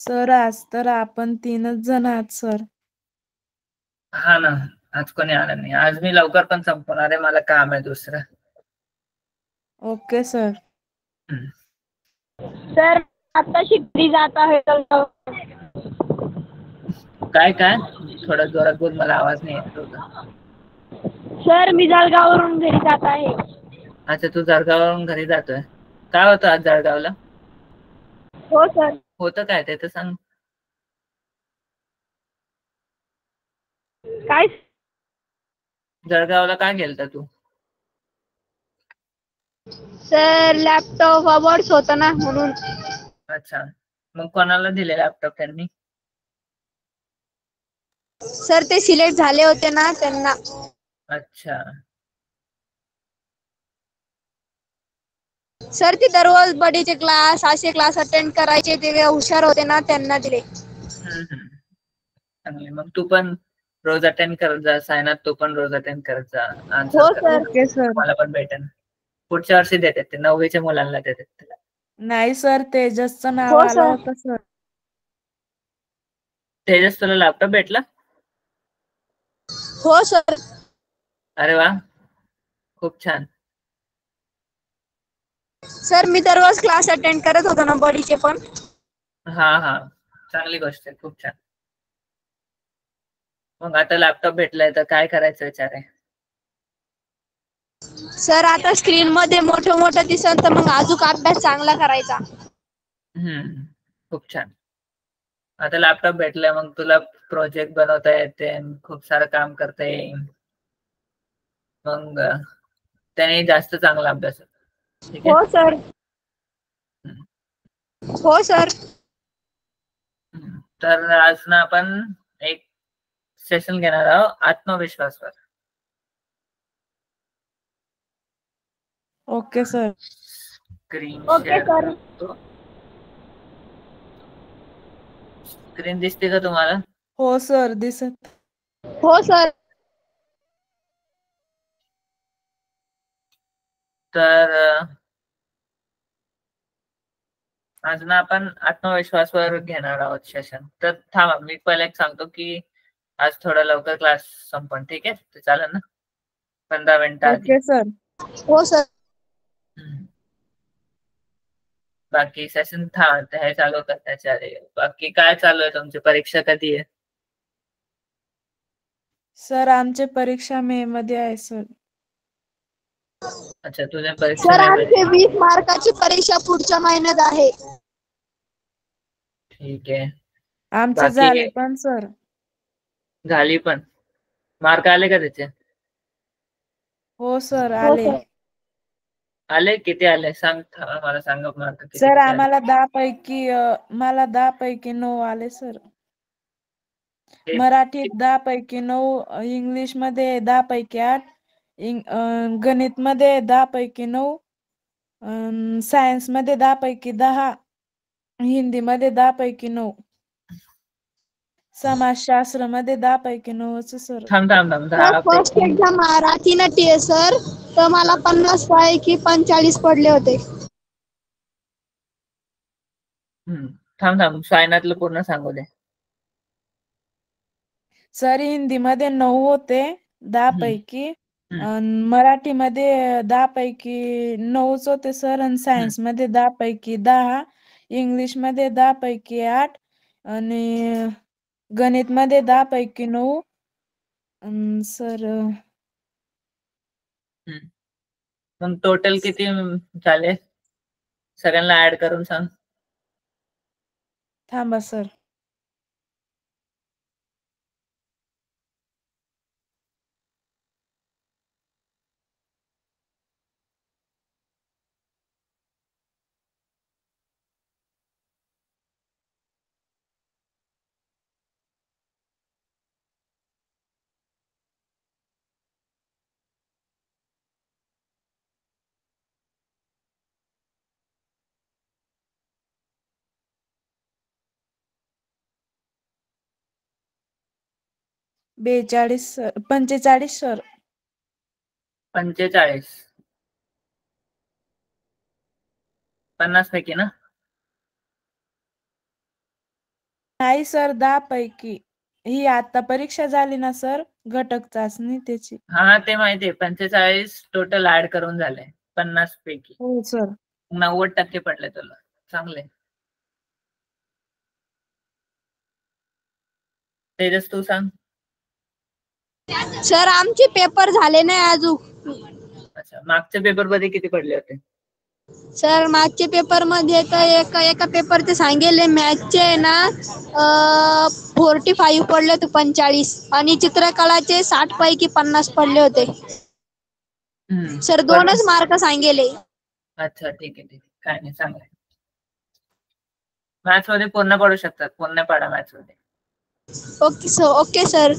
Sir आज तर आपण 3च जण आहात सर. हा ना, आज कोणी आलं नाही. आज मी लवकर पण संपवणार आहे, मला काम आहे दुसरं. Okay sir. सर आता घरी जात आहे. काय काय थोडं जोरात बोल, मला आवाज नाही येत होता. सर मी जळगाववरून घरी जात आहे. अच्छा, तू जळगाववरून घरी जातोय. काय होतं आज जळगावला? हो सर. होतं काय ते तर सांग. काय जळगावला काय गेलता तू? सर लॅपटॉप अवॉर्ड्स होता ना म्हणून. अच्छा, मग कोणाला दिले लॅपटॉप त्यांनी? सर ते सिलेक्ट झाले होते ना त्यांना. अच्छा. सर ते दररोज बडीचे क्लास असे क्लास अटेंड करायचे, ते हुशार होते ना त्यांना दिले. चांगले. मग तू पण रोज अटेंड करत जा. सायनात तू पण रोज अटेंड करत जा. आन्सर हो कर. सर. Okay sir. मला पण भेटेल. पुढच्या वर्षी देतात ते, 9वीच्या मुलांना देतात त्याला. नाही सर, तेजसचं नाव हो आलं सर. होतं सर. तेजस, तुला लॅपटॉप भेटला? हो सर. अरे वा, खूप छान. सर मी दररोज क्लास अटेंड करत होतो ना बडीचे पण. हा हा, चांगली गोष्ट आहे, खूप छान. मग आता लॅपटॉप भेटलाय तर काय करायचं विचार आहे? सर आता स्क्रीन मध्ये मोठं मोठं दिसन तर मग अजून अभ्यास चांगला करायचा. खूप छान. आता लॅपटॉप भेटलाय, मग तुला प्रोजेक्ट बनवता येते, खूप सारं काम करता येईल. मग त्याने जास्त चांगला अभ्यास होतो. ठीक आहे. हो सर. हो सर. तर आज ना आपण एक सेशन घेणार आहोत आत्मविश्वासवर. Okay sir. Screen okay share sir. करतो. स्क्रीन दिसते का तुम्हाला? हो सर, दिसत. हो सर. तर आज ना आपण आत्मविश्वासवर घेणार आहोत सेशन. तर थांबा, मी पहिले एक सांगतो की आज थोडा लवकर क्लास संपन. ठीक आहे, तर चालेल ना? 15 मिनिटं आधी. Okay sir. हो सर. बाकी सेशन हे चालू करण्याच्या आधी बाकी काय चालू आहे? तुमची परीक्षा कधी आहे? सर आमची परीक्षा मे मध्ये आहे सर. अच्छा, तुझ्या परीक्षा सर मे आमची मध्ये. 20 मार्काची परीक्षा पुढच्या महिन्यात आहे. ठीक आहे. आमचे बाकी झाले पण सर. झाली पण. मार्क आले का त्याचे? हो सर, हो आले. सर. आले? किती आले सांग, मला सांगा मार्क किती सर किती आले. आम्हाला 10 पैकी 9 आले सर. मराठीत 10 पैकी 9, इंग्लिश मध्ये 10 पैकी 8, गणित मध्ये 10 पैकी 9, सायन्स मध्ये 10 पैकी 10, हिंदी मध्ये 10 पैकी 9, समाजशास्त्र मध्ये 10 पैकी 9 सर. थांब थांब थांब, सर 10 फर्स्ट पैकी. एक्झाम मराठी नटी सर, तर मला 50 पैकी 45 पडले होते. थांब थांब, सायनातलं पूर्ण सांगू दे. सर हिंदी मध्ये 9 होते 10 पैकी, मराठीमध्ये 10 पैकी 9च होते सर, आणि सायन्स मध्ये 10 पैकी 10, इंग्लिश मध्ये 10 पैकी 8, आणि गणित मध्ये 10 पैकी 9 सर. मग टोटल किती झाले? सगळ्यांना ऍड करून सांग. थांबा सर. Sir 45 sir. 45. 50 पैकी ना? नाही सर, 10 पैकी. ही आता परीक्षा झाली ना सर, घटक चाचणी त्याची. हा ते माहितीये, 45 टोटल ऍड करून झाले 50 पैकी. हो सर. 90% पडले तुला, चांगले. तेजस तू सांग. सर आमचे पेपर झाले नाही अजून. अच्छा, मागच्या पेपर मध्ये किती पडले होते? सर मागच्या पेपर मध्ये तर एका पेपरचे सांगेले मॅथचे ना 45 पडले होते, 45, आणि चित्रकलाचे 60 पैकी 50 पडले होते. सर 2च मार्क सांगेले. अच्छा ठीक आहे, काय नाही, चांगलं. मॅथ्स मध्ये पूर्ण पडू शकतात, पूर्ण पाडा मॅथ्स मध्ये. Okay sir.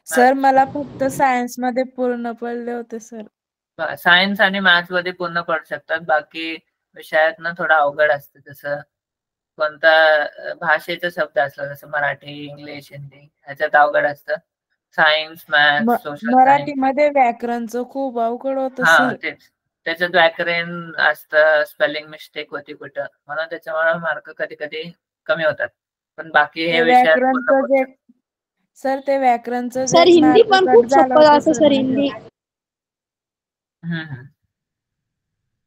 सर मला फक्त सायन्स मध्ये पूर्ण पडले होते सर. सायन्स आणि मॅथ्स मध्ये पूर्ण पडू शकतात, बाकी विषयात ना थोडं अवघड असतं. जसं कोणता भाषेचा शब्द असला, जसं मराठी, इंग्लिश, हिंदी, ह्याच्यात अवघड असतं. Science, maths, social science. मराठीमध्ये व्याकरणचं खूप अवघड होतं सर. तेच, त्याच्यात व्याकरण असतं, स्पेलिंग मिस्टेक होती कुठं, म्हणून त्याच्यामुळे मार्क कधी कधी कमी होतात. पण बाकी हे विषयात पूर्ण पडू शकतात. सर ते व्याकरणचं सर एक हिंदी मार्क पण कट खूप झालं सोपं होतं जातं सर सर, माझं. हिंदी.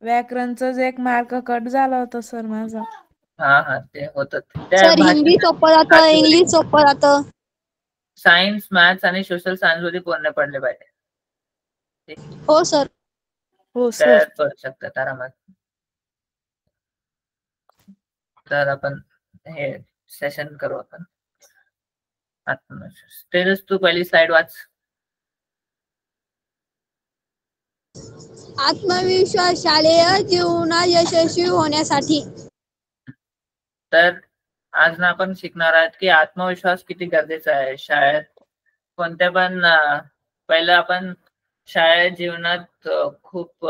व्याकरणचं एक मार्क कट झाला होता सर माझा. हा ते होतं. सर हिंदी सोपं जातं, इंग्लिश सोपं जातं. सायन्स, मॅथ्स आणि सोशल सायन्स मध्ये पूर्ण पडले पाहिजे. हो सर. हो सर. तयार करू शकतात आरामात. तर आपण हे सेशन करू आपण. आत्मविश्वास. तेजस तू पहिली स्लाइड वाच. आत्मविश्वास शालेय जीवनात यशस्वी होण्यासाठी. तर आज ना आपण शिकणार आहोत की आत्मविश्वास किती गरजेचा आहे शाळेत. कोणत्या पण पहिलं आपण शाळेत जीवनात खूप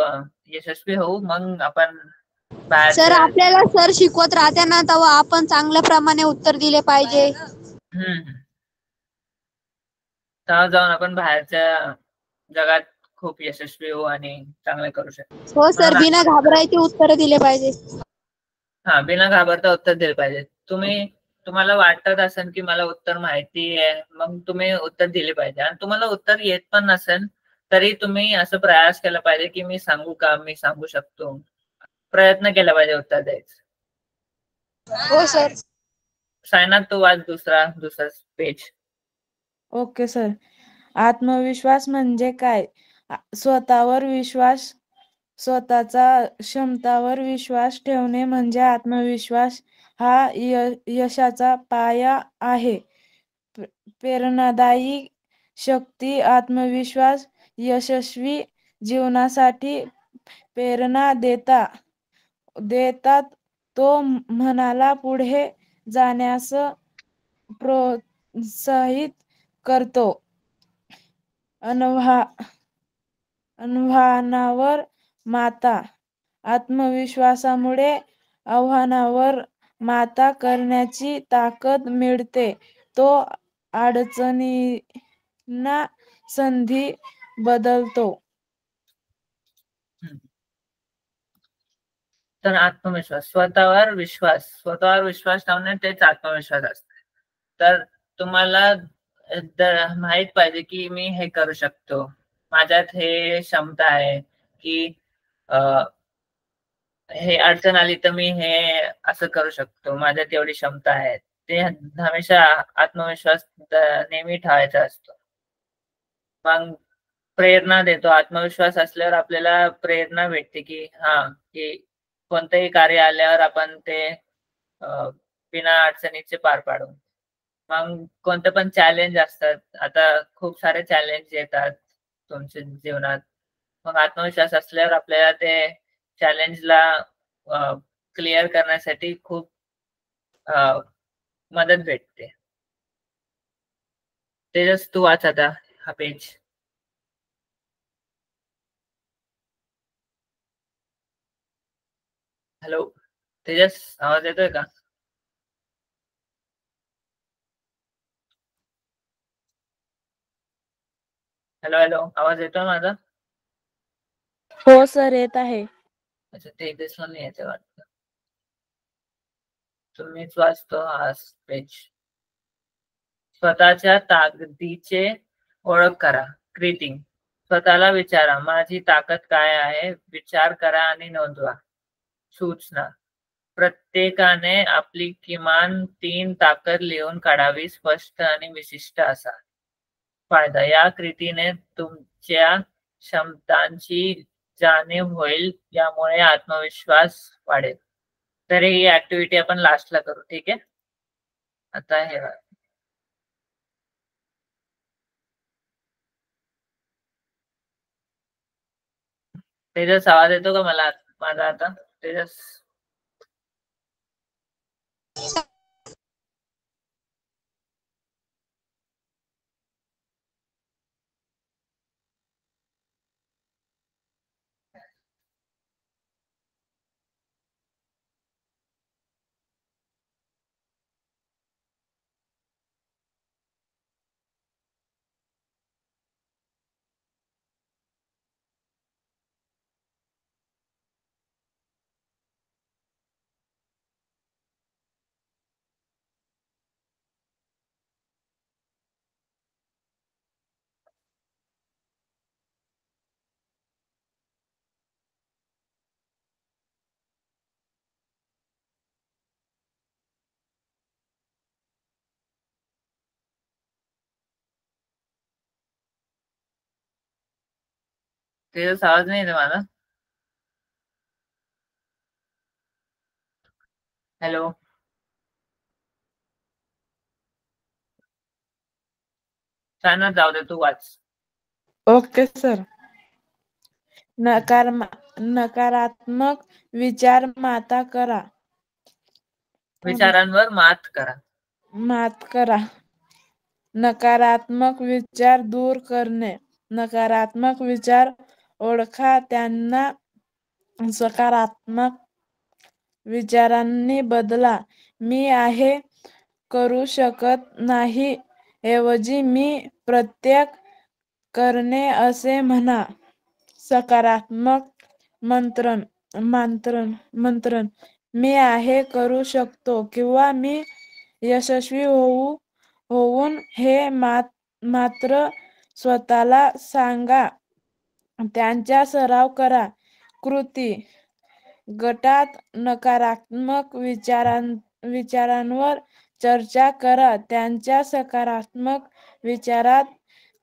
यशस्वी होऊ, मग आपण सर आपल्याला सर शिकवत राहते ना, तेव्हा आपण चांगल्या प्रमाणे उत्तर दिले पाहिजे. तेव्हा जाऊन आपण बाहेरच्या जगात खूप यशस्वी होऊ आणि चांगले करू शकतो. हो सर, बिना घाबरायचे उत्तर दिले पाहिजे. बिना घाबरता उत्तर दिले पाहिजे. तुम्हाला वाटत असेल की मला उत्तर माहिती आहे, मग तुम्ही उत्तर दिले पाहिजे. आणि तुम्हाला उत्तर येत पण नसेल तरी तुम्ही असं प्रयास केला पाहिजे की मी सांगू का, मी सांगू शकतो, प्रयत्न केला पाहिजे उत्तर द्यायचं. हो सर. सायनाथ तू वाच दुसरा पेज. Okay sir. आत्मविश्वास म्हणजे काय? स्वतःवर विश्वास, स्वतःचा क्षमतावर विश्वास ठेवणे म्हणजे आत्मविश्वास हा यशाचा पाया आहे. प्रेरणादायी शक्ती, आत्मविश्वास यशस्वी जीवनासाठी प्रेरणा देतात. तो मनाला पुढे जाण्यास प्रोत्साहित करतो. आव्हानावर माता. आत्मविश्वासामुळे आव्हानावर माता करण्याची ताकद मिळते. तो अडचणींना संधी बदलतो. तर आत्मविश्वास, स्वतःवर विश्वास ठेवणे तेच आत्मविश्वास असते. तर तुम्हाला माहित पाहिजे की मी हे करू शकतो, माझ्यात हे क्षमता आहे, की हे अडचण आली तर मी हे असं करू शकतो, माझ्यात एवढी क्षमता आहे. ते हमेशा आत्मविश्वास नेहमी ठेवायचा असतो. मग प्रेरणा देतो. आत्मविश्वास असल्यावर आपल्याला प्रेरणा भेटते की की कोणतंही कार्य आल्यावर आपण ते बिना अडचणीचे पार पाडू. मग कोणते पण चॅलेंज असतात, आता खूप सारे चॅलेंज येतात तुमच्या जीवनात, मग आत्मविश्वास असल्यावर आपल्याला ते चॅलेंजला क्लिअर करण्यासाठी खूप मदत भेटते. तेजस तू वाच आता हा पेज. हॅलो तेजस, आवाज येतोय का? हॅलो, आवाज येतोय माझा? हो सर, येत आहे. अच्छा, तेजसला नाही येते वाटतं. तुम्हीच वाचतो हा पेज. स्वतःच्या ताकदीचे ओळख करा. ग्रीटिंग. स्वतःला विचारा, माझी ताकद काय आहे? विचार करा आणि नोंदवा. सूचना. प्रत्येकाने आपली किमान 3 ताकद लिहून काढावी. स्पष्ट आणि विशिष्ट असा. फायदा. या कृतीने तुमच्या क्षमतांची जाणीव होईल, यामुळे आत्मविश्वास वाढेल. तर ही ऍक्टिव्हिटी आपण लास्टला करू. ठीक आहे. आता हे तेजस, आवाज येतो का मला माझा आता? तेजस, तेजस, आवाज नाही येतो माझा? हॅलो. छान, जाऊ दे, तू वाच. Okay sir. नकारात्मक विचार माता करा. विचारांवर मात करा. मात करा. नकारात्मक विचार दूर करणे. नकारात्मक विचार ओळखा, त्यांना सकारात्मक विचारांनी बदला. मी आहे करू शकत नाही ऐवजी मी प्रत्येक करणे असे म्हणा. सकारात्मक मंत्रण. मी आहे करू शकतो किंवा मी यशस्वी होऊन हे मात्र स्वतःला सांगा. त्यांचा सराव करा. कृती. गटात नकारात्मक विचारांवर चर्चा करा. त्यांच्या सकारात्मक विचारात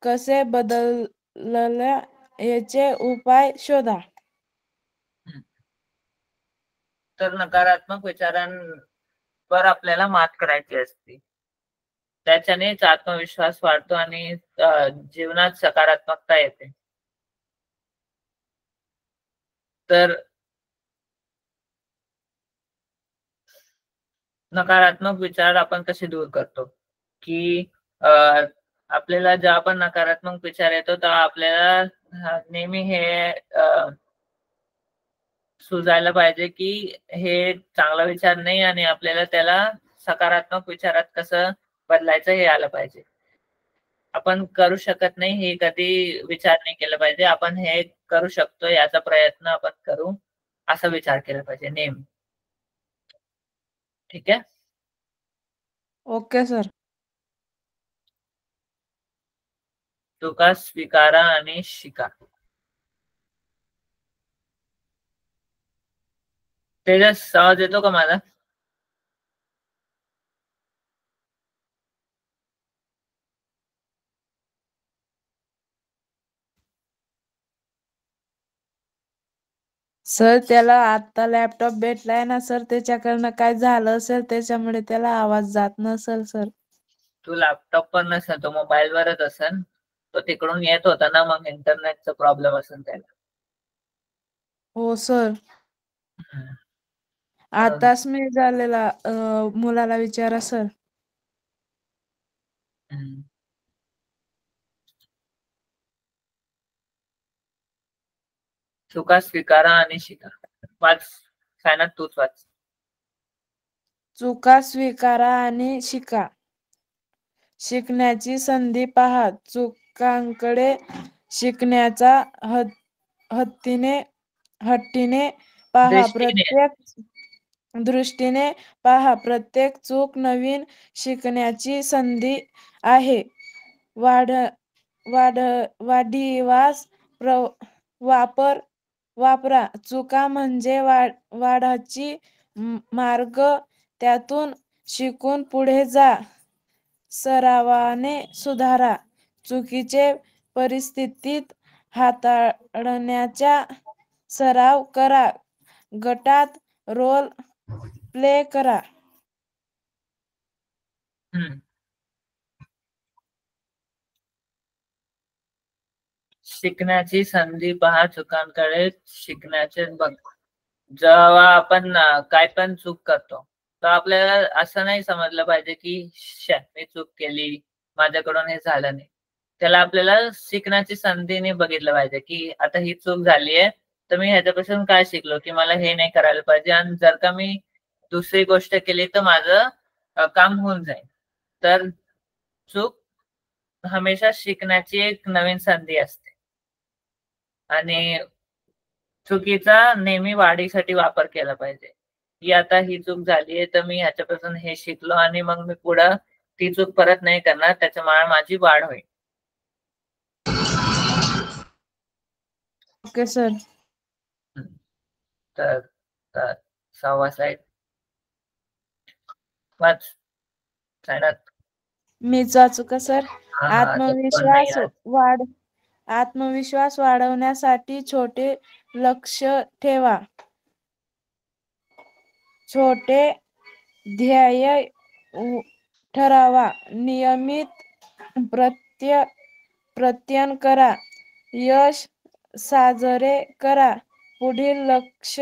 कसे बदलल्या याचे उपाय शोधा. तर नकारात्मक विचारांवर आपल्याला मात करायची असते. त्याच्यानेच आत्मविश्वास वाढतो आणि जीवनात सकारात्मकता येते. तर नकारात्मक विचार आपण कसे दूर करतो? की आपल्याला जेव्हा पण नकारात्मक विचार येतो तेव्हा आपल्याला नेहमी हे सुजायला पाहिजे की हे चांगला विचार नाही आणि आपल्याला त्याला सकारात्मक विचारात कसं बदलायचं हे आलं पाहिजे. आपण करू शकत नाही हे कधी विचार नाही केला पाहिजे. आपण हे करू शकतो याचा प्रयत्न आपण करू असा विचार केला पाहिजे नेहमी. ठीक आहे. Okay sir. चुका स्वीकारा आणि शिका. तेजस, आवाज येतो का माझा? सर, त्याला आता लॅपटॉप भेटलाय ना सर, त्याच्याकडनं काय झालं असेल त्याच्यामुळे त्याला आवाज जात नसेल सर. तू लॅपटॉप पण नसेल, तो मोबाईलवरच असेल. तो तिकडून येत होता ना, मग इंटरनेटचा प्रॉब्लेम असेल त्याला. हो सर. आताच मी झालेला मुलाला विचारा सर. चुका स्वीकारा आणि शिका. वाच सायनात, तूच वाच. चुका स्वीकारा आणि शिका. शिकण्याची संधी पहा. चुकांकडे शिकण्याचा हट्टीने पहा. दृष्टीने पहा. प्रत्येक चूक नवीन शिकण्याची संधी आहे. वाढीवास वापरा. चुका म्हणजे वाढाची मार्ग. त्यातून शिकून पुढे जा. सरावाने सुधारा. चुकीचे परिस्थितीत हाताळण्याचा सराव करा. गटात रोल प्ले करा. शिकण्याची संधी पहा. चुकांकडे शिकण्याचे बघ. जेव्हा आपण काय पण चूक करतो तर आपल्याला असं नाही समजलं पाहिजे की मी चूक केली, माझ्याकडून हे झालं नाही. त्याला आपल्याला शिकण्याची संधीने बघितलं पाहिजे की आता ही चूक झाली आहे, तर मी ह्याच्यापासून काय शिकलो की मला हे नाही करायला पाहिजे, आणि जर का मी दुसरी गोष्ट केली तर माझं काम होऊन जाईल. तर चूक हमेशा शिकण्याची एक नवीन संधी असते, आणि चुकीचा नेहमी वाढीसाठी वापर केला पाहिजे. की आता ही चूक झालीये तर मी ह्याच्यापासून हे शिकलो आणि मग मी पुढं ती चूक परत नाही करणार, त्याच्यामुळे माझी वाढ होईल. Okay sir. तर 6वा स्लाइड वाच. मीच वाचू का सर? आत्मविश्वास वाढवण्यासाठी छोटे लक्ष ठेवा. छोटे ध्येय ठरवा. नियमित प्रयत्न करा. यश साजरे करा. पुढील लक्ष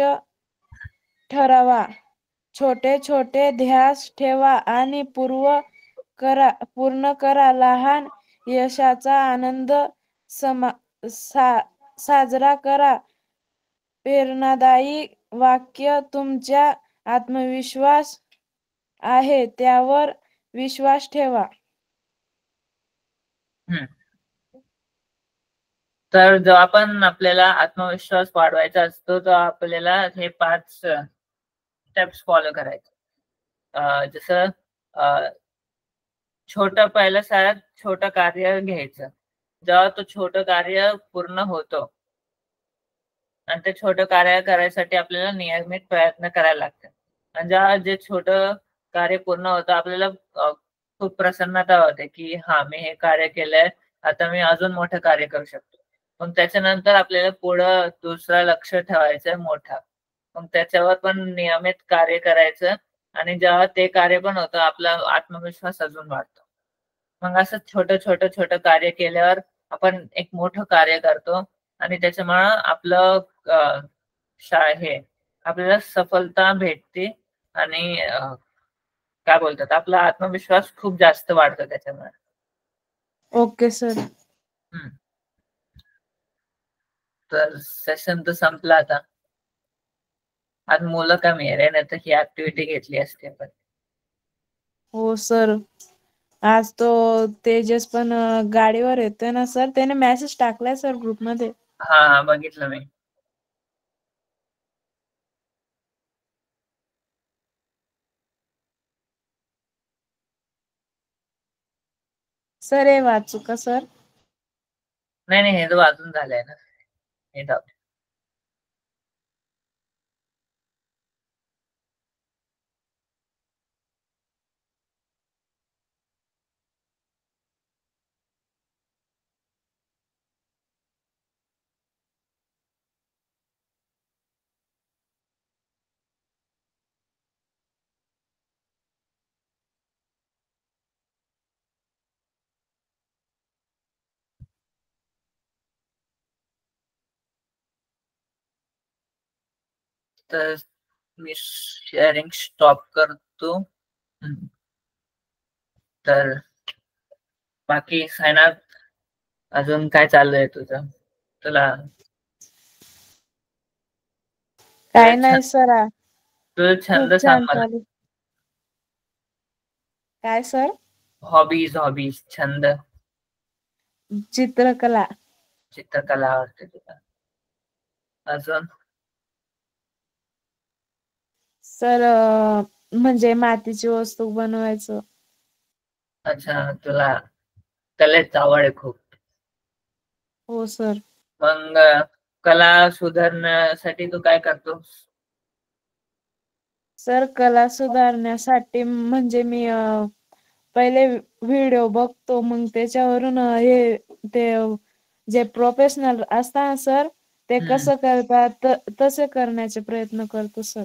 ठरवा. छोटे छोटे ध्यास ठेवा आणि पूर्ण करा. लहान यशाचा आनंद साजरा करा. प्रेरणादायी वाक्य. तुमचा आत्मविश्वास आहे त्यावर विश्वास ठेवा. तर जेव्हा पण आपल्याला आत्मविश्वास वाढवायचा असतो तर आपल्याला हे 5 स्टेप्स फॉलो करायचे. जसं पहिलं सगळ्यात छोटं कार्य घ्यायचं. जेव्हा तो छोटं कार्य पूर्ण होतो आणि ते छोटं कार्य करायसाठी आपल्याला नियमित प्रयत्न करायला लागतात. आणि जेव्हा जे छोटं कार्य पूर्ण होतं आपल्याला खूप प्रसन्नता होते की हा मी हे कार्य केलंय, आता मी अजून मोठं कार्य करू शकतो. मग त्याच्यानंतर आपल्याला पुढं दुसरं लक्ष ठेवायचं मोठं. मग त्याच्यावर पण नियमित कार्य करायचं, आणि जेव्हा ते कार्य पण होतं आपला आत्मविश्वास अजून वाढतो. मग असं छोटं कार्य केल्यावर आपण एक मोठं कार्य करतो, आणि त्याच्यामुळं आपलं हे आपल्याला सफलता भेटते, आणि काय बोलतात आपला आत्मविश्वास खूप जास्त वाढतो त्याच्यामुळे. Okay sir. तर सेशन तर संपला आता. आज मुलं कमी आहे रे, नाही तर ही ऍक्टिव्हिटी घेतली असते आपण. हो सर. आज तो तेजस पण गाडीवर येतोय ना सर, त्याने मेसेज टाकलाय सर ग्रुपमध्ये. हा बघितलं मी. सर हे वाचू का सर? नाही हे तर वाचून झालंय ना, हे जाऊ. तर मी शेअरिंग स्टॉप करतो. तर बाकी सायनाथ अजून काय चाललंय तुझं? तुला काय नाही सर. तुझं छंद खूप सांग छान मला. चालू. काय सर? हॉबीज छंद. चित्रकला आवडते तुला. अजून? सर म्हणजे मातीची वस्तू बनवायचं. अच्छा, तुला कलेची आवड आहे खूप. हो सर. मग कला सुधारण्यासाठी तू काय करतोस? सर कला सुधारण्यासाठी म्हणजे मी पहिले व्हिडिओ बघतो, मग त्याच्यावरून हे ते जे प्रोफेशनल असतात सर ते कसं करतात तसे करण्याचे प्रयत्न करतो सर.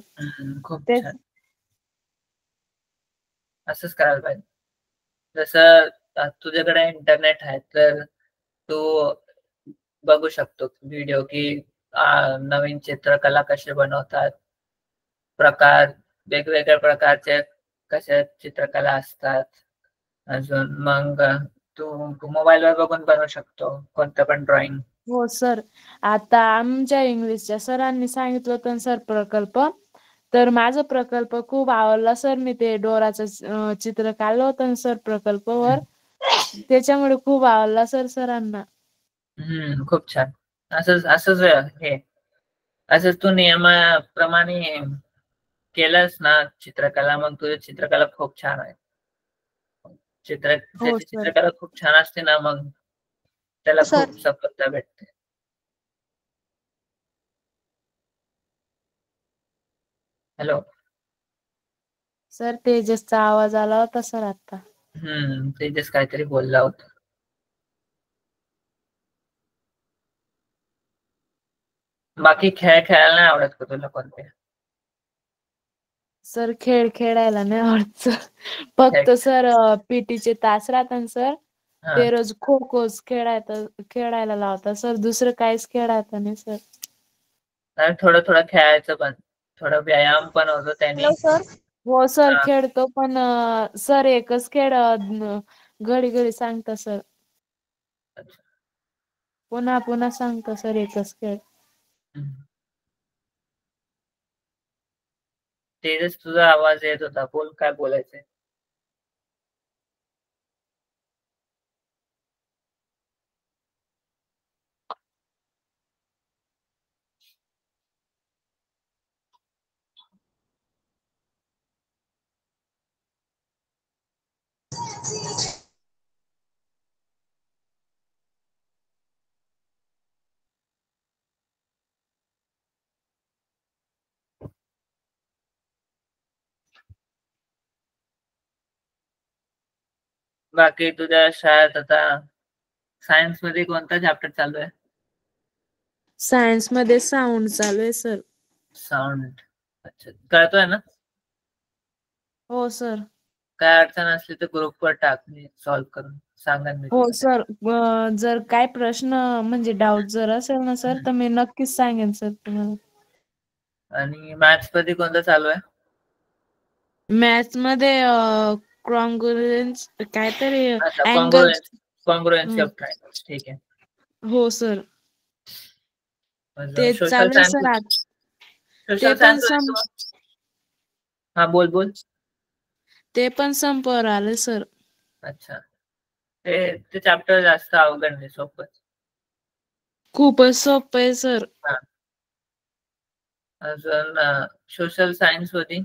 खूप ते छान. असंच करायला पाहिजे. जसं तुझ्याकडे इंटरनेट आहे तर तू बघू शकतो व्हिडिओ की नवीन चित्रकला कशी बनवतात, प्रकार वेगवेगळ्या प्रकारचे कशा चित्रकला असतात. अजून मग तू मोबाईलवर बघून बनवू शकतो कोणतं पण ड्रॉइंग. हो सर. आता आमच्या इंग्लिशच्या सरांनी सांगितलं होतं सर प्रकल्प, तर माझा प्रकल्प खूप आवडला सर. मी ते डोराचं चित्र काढलं होतं सर प्रकल्पावर, त्याच्यामुळे खूप आवडला सर सरांना. खूप छान. असंच असंच हे असंच तू नियमाप्रमाणे केलंस ना चित्रकला, मग तुझी चित्रकला खूप छान आहे. हो ज्याची सर. चित्रकला खूप छान असते ना, मग त्याला सर खूप सफलता भेटते. हॅलो. सर तेजसचा आवाज आला होता सर आता. तेजस काहीतरी बोलला होता. बाकी खेळ खेळायला नाही आवडत का तुला कोणते? सर खेळ खेळायला नाही आवडत सर. फक्त सर पीटीचे तास राहतात सर, ते रोज खो खो खेळायला लावतात सर. दुसरं काहीच खेळायचं नाही सर. थोडं थोडं खेळायचं, पण थोडा व्यायाम पण होतो त्याने. Hello sir. हो सर खेळतो, पण सर एकच खेळ घडी घडी सांगता सर. पुन्हा पुन्हा सांगता सर एकच खेळ. तेजस तुझा आवाज येत होता, बोल काय बोलायचंय. बाकी तुझ्या शाळेत आता सायन्स मध्ये कोणता चॅप्टर चालू आहे? सायन्स मध्ये साऊंड चालू आहे सर. साऊंड. अच्छा, कळतोय ना? हो सर. काय अडचण असली तर ग्रुपवर टाक, मी सॉल्व्ह करून सांगेन मी हो तुला. सर. जर काय प्रश्न म्हणजे डाऊट जर असेल ना सर, तर मी नक्कीच सांगेन सर तुम्हाला. आणि मॅथ्स मध्ये कोणतं चालू आहे? मॅथ्स मध्ये कॉन्ग्रुएन्स काहीतरी अच्छा, अँगल. कॉन्ग्रुएन्सी of triangles. ठीक आहे. हो सर. ते सोशल चालू आहे सायन्स. सर आज. ते सोशल पण सायन्स. हा बोल बोल. ते पण संपवर आले सर. अच्छा, ते चॅप्टर जास्त अवघड नाही, सोपं. खूपच सोपं आहे सर. अजून सोशल सायन्स होती.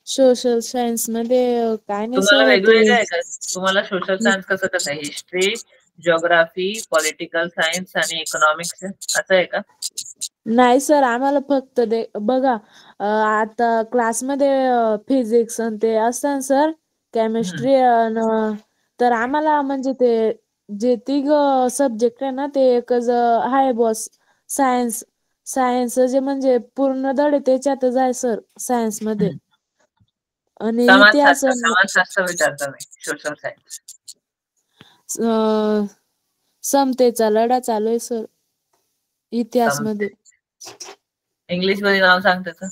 सोशल सायन्स मध्ये काय नाही तुम्हाला सर ते. वेगवेगळं आहे का? तुम्हाला सोशल सायन्स कसं आहे? हिस्ट्री, जिओग्राफी, पॉलिटिकल सायन्स आणि इकॉनॉमिक्स असं आहे का? नाही सर, आम्हाला फक्त बघा आता क्लासमध्ये फिजिक्स आणि ते असतं सर, केमिस्ट्री तर आम्हाला म्हणजे ते जे तिघ सब्जेक्ट आहे ना, ते एकच आहे बॉस. सायन्स जे म्हणजे पूर्ण धडे त्याच्यातच आहे सर सायन्स मध्ये. आणि इतिहास समाजशास्त्र विचारतो मी. Social science. समतेचा लढा चालू आहे सर इतिहास मध्ये. इंग्लिश मध्ये नाव सांग त्याचं.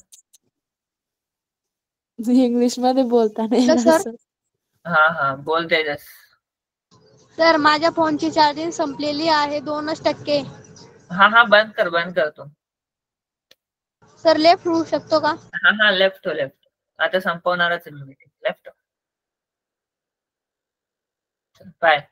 इंग्लिश मध्ये बोलता नाही येणार सर. हा बोल तेजस. सर माझ्या फोनची चार्जिंग संपलेली आहे, 2% हा बंद कर तू. सर लेफ्ट होऊ शकतो का? हा लेफ्ट हो. आता संपवणारच आहे मी. लेफ्ट. बाय.